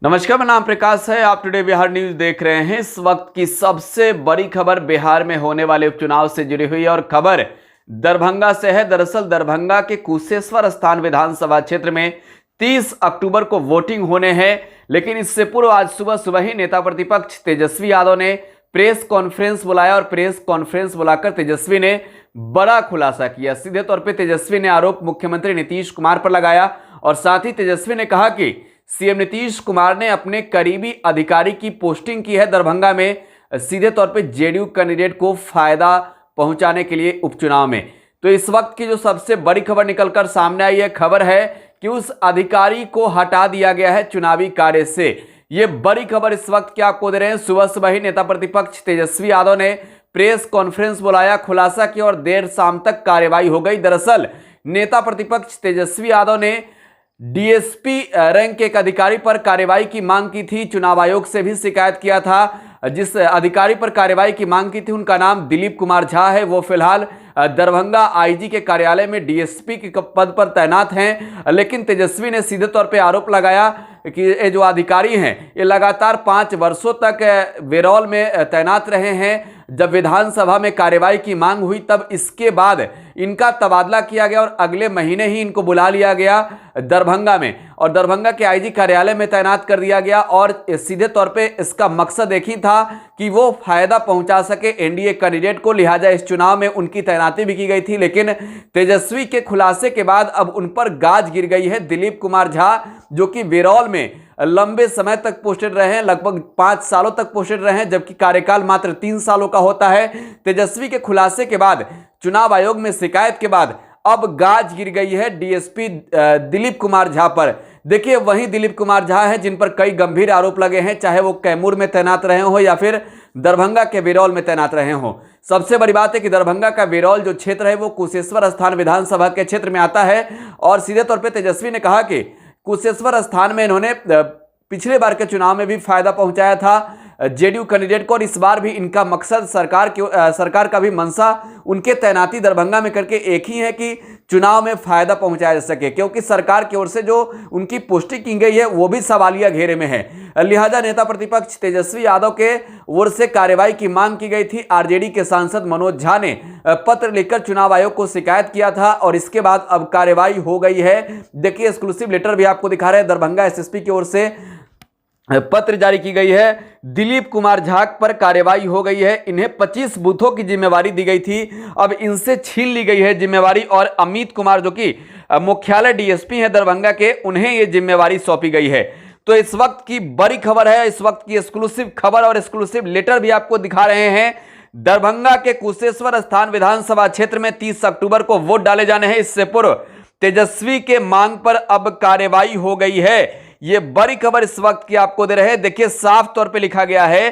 नमस्कार, मेरा नाम प्रकाश है। आप टुडे बिहार न्यूज देख रहे हैं। इस वक्त की सबसे बड़ी खबर बिहार में होने वाले उपचुनाव से जुड़ी हुई है और खबर दरभंगा से है। दरअसल दरभंगा के कुशेश्वर स्थान विधानसभा क्षेत्र में 30 अक्टूबर को वोटिंग होने हैं, लेकिन इससे पूर्व आज सुबह सुबह ही नेता प्रतिपक्ष तेजस्वी यादव ने प्रेस कॉन्फ्रेंस बुलाया और प्रेस कॉन्फ्रेंस बुलाकर तेजस्वी ने बड़ा खुलासा किया। सीधे तौर पर तेजस्वी ने आरोप मुख्यमंत्री नीतीश कुमार पर लगाया और साथ ही तेजस्वी ने कहा कि सीएम नीतीश कुमार ने अपने करीबी अधिकारी की पोस्टिंग की है दरभंगा में, सीधे तौर पे जेडीयू कैंडिडेट को फायदा पहुंचाने के लिए उपचुनाव में। तो इस वक्त की जो सबसे बड़ी खबर निकलकर सामने आई है, खबर है कि उस अधिकारी को हटा दिया गया है चुनावी कार्य से। ये बड़ी खबर इस वक्त की आपको दे रहे हैं। सुबह सुबह ही नेता प्रतिपक्ष तेजस्वी यादव ने प्रेस कॉन्फ्रेंस बुलाया, खुलासा किया और देर शाम तक कार्यवाही हो गई। दरअसल नेता प्रतिपक्ष तेजस्वी यादव ने डीएसपी रैंक के एक अधिकारी पर कार्रवाई की मांग की थी। चुनाव आयोग से भी शिकायत किया था। जिस अधिकारी पर कार्रवाई की मांग की थी उनका नाम दिलीप कुमार झा है। वो फिलहाल दरभंगा आईजी के कार्यालय में डीएसपी के पद पर तैनात हैं। लेकिन तेजस्वी ने सीधे तौर पे आरोप लगाया कि ये जो अधिकारी हैं ये लगातार 5 वर्षों तक वेरौल में तैनात रहे हैं। जब विधानसभा में कार्यवाही की मांग हुई तब इसके बाद इनका तबादला किया गया और अगले महीने ही इनको बुला लिया गया दरभंगा में और दरभंगा के आईजी कार्यालय में तैनात कर दिया गया। और सीधे तौर पे इसका मकसद एक ही था कि वो फायदा पहुंचा सके एनडीए कैंडिडेट को, लिहाजा इस चुनाव में उनकी तैनाती भी की गई थी। लेकिन तेजस्वी के खुलासे के बाद अब उन पर गाज गिर गई है। दिलीप कुमार झा जो कि वेरौल में लंबे समय तक पोस्टेड रहे हैं, लगभग 5 सालों तक पोस्टेड रहे हैं, जबकि कार्यकाल मात्र 3 सालों का होता है। तेजस्वी के खुलासे के बाद, चुनाव आयोग में शिकायत के बाद अब गाज गिर गई है डीएसपी दिलीप कुमार झा पर। देखिए, वही दिलीप कुमार झा है जिन पर कई गंभीर आरोप लगे हैं, चाहे वो कैमूर में तैनात रहे हो या फिर दरभंगा के वेरौल में तैनात रहे हो। सबसे बड़ी बात है कि दरभंगा का वेरौल जो क्षेत्र है वो कुशेश्वर स्थान विधानसभा के क्षेत्र में आता है। और सीधे तौर पर तेजस्वी ने कहा कि कुशेश्वर स्थान में इन्होंने पिछले बार के चुनाव में भी फायदा पहुंचाया था जेडीयू कैंडिडेट को और इस बार भी इनका मकसद सरकार का भी मंशा उनके तैनाती दरभंगा में करके एक ही है कि चुनाव में फायदा पहुंचाया जा सके, क्योंकि सरकार की ओर से जो उनकी पुष्टि की गई है वो भी सवालिया घेरे में है। लिहाजा नेता प्रतिपक्ष तेजस्वी यादव के ओर से कार्रवाई की मांग की गई थी। आरजेडी के सांसद मनोज झा ने पत्र लिखकर चुनाव आयोग को शिकायत किया था और इसके बाद अब कार्रवाई हो गई है। देखिए, एक्सक्लूसिव लेटर भी आपको दिखा रहे हैं। दरभंगा एसएसपी की ओर से पत्र जारी की गई है। दिलीप कुमार झा पर कार्रवाई हो गई है। इन्हें 25 बूथों की जिम्मेवारी दी गई थी, अब इनसे छीन ली गई है जिम्मेवारी और अमित कुमार जो कि मुख्यालय डीएसपी है दरभंगा के, उन्हें यह जिम्मेवारी सौंपी गई है। तो इस वक्त की बड़ी खबर है, इस वक्त की एक्सक्लूसिव खबर और एक्सक्लूसिव लेटर भी आपको दिखा रहे हैं। दरभंगा के कुशेश्वर स्थान विधानसभा क्षेत्र में 30 अक्टूबर को वोट डाले जाने हैं। इससे पूर्व तेजस्वी के मांग पर अब कार्रवाई हो गई है। ये बड़ी खबर इस वक्त की आपको दे रहे हैं। देखिए, साफ तौर पे लिखा गया है,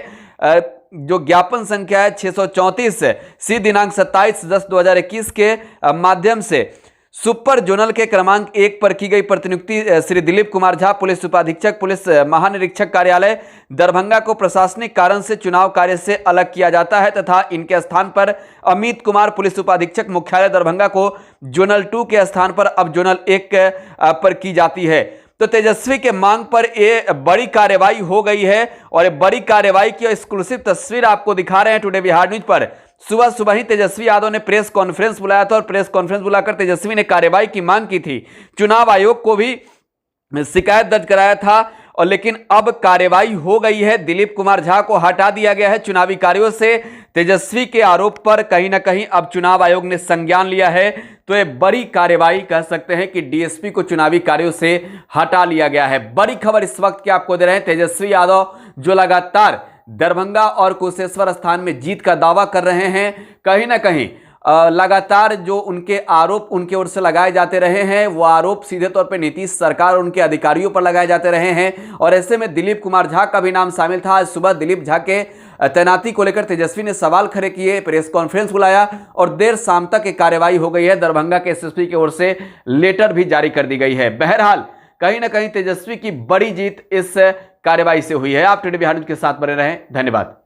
जो ज्ञापन संख्या है 634 सी दिनांक 27/10/2021 के माध्यम से सुपर जोनल के क्रमांक 1 पर की गई प्रतिनियुक्ति श्री दिलीप कुमार झा, पुलिस उपाधीक्षक, पुलिस महानिरीक्षक कार्यालय दरभंगा को प्रशासनिक कारण से चुनाव कार्य से अलग किया जाता है तथा इनके स्थान पर अमित कुमार, पुलिस उपाधीक्षक, मुख्यालय दरभंगा को जोनल 2 के स्थान पर अब जोनल 1 पर की जाती है। तो तेजस्वी के मांग पर ये बड़ी कार्रवाई हो गई है और बड़ी कार्रवाई की एक्सक्लूसिव तस्वीर आपको दिखा रहे हैं टुडे बिहार न्यूज पर। सुबह सुबह ही तेजस्वी यादव ने प्रेस कॉन्फ्रेंस बुलाया था और प्रेस कॉन्फ्रेंस बुलाकर तेजस्वी ने कार्रवाई की मांग की थी। चुनाव आयोग को भी शिकायत दर्ज कराया था और लेकिन अब कार्रवाई हो गई है। दिलीप कुमार झा को हटा दिया गया है चुनावी कार्यों से। तेजस्वी के आरोप पर कहीं ना कहीं अब चुनाव आयोग ने संज्ञान लिया है। तो ये बड़ी कार्रवाई कह सकते हैं कि डीएसपी को चुनावी कार्यों से हटा लिया गया है। बड़ी खबर इस वक्त की आपको दे रहे हैं। तेजस्वी यादव जो लगातार दरभंगा और कुशेश्वर स्थान में जीत का दावा कर रहे हैं, कहीं ना कहीं लगातार जो उनके आरोप उनके ओर से लगाए जाते रहे हैं वो आरोप सीधे तौर पे नीतीश सरकार और उनके अधिकारियों पर लगाए जाते रहे हैं और ऐसे में दिलीप कुमार झा का भी नाम शामिल था। आज सुबह दिलीप झा के तैनाती को लेकर तेजस्वी ने सवाल खड़े किए, प्रेस कॉन्फ्रेंस बुलाया और देर शाम तक एक कार्रवाई हो गई है। दरभंगा के एसएसपी की ओर से लेटर भी जारी कर दी गई है। बहरहाल कहीं ना कहीं तेजस्वी की बड़ी जीत इस कार्रवाई से हुई है। आप टुडे बिहार न्यूज के साथ बने रहें। धन्यवाद।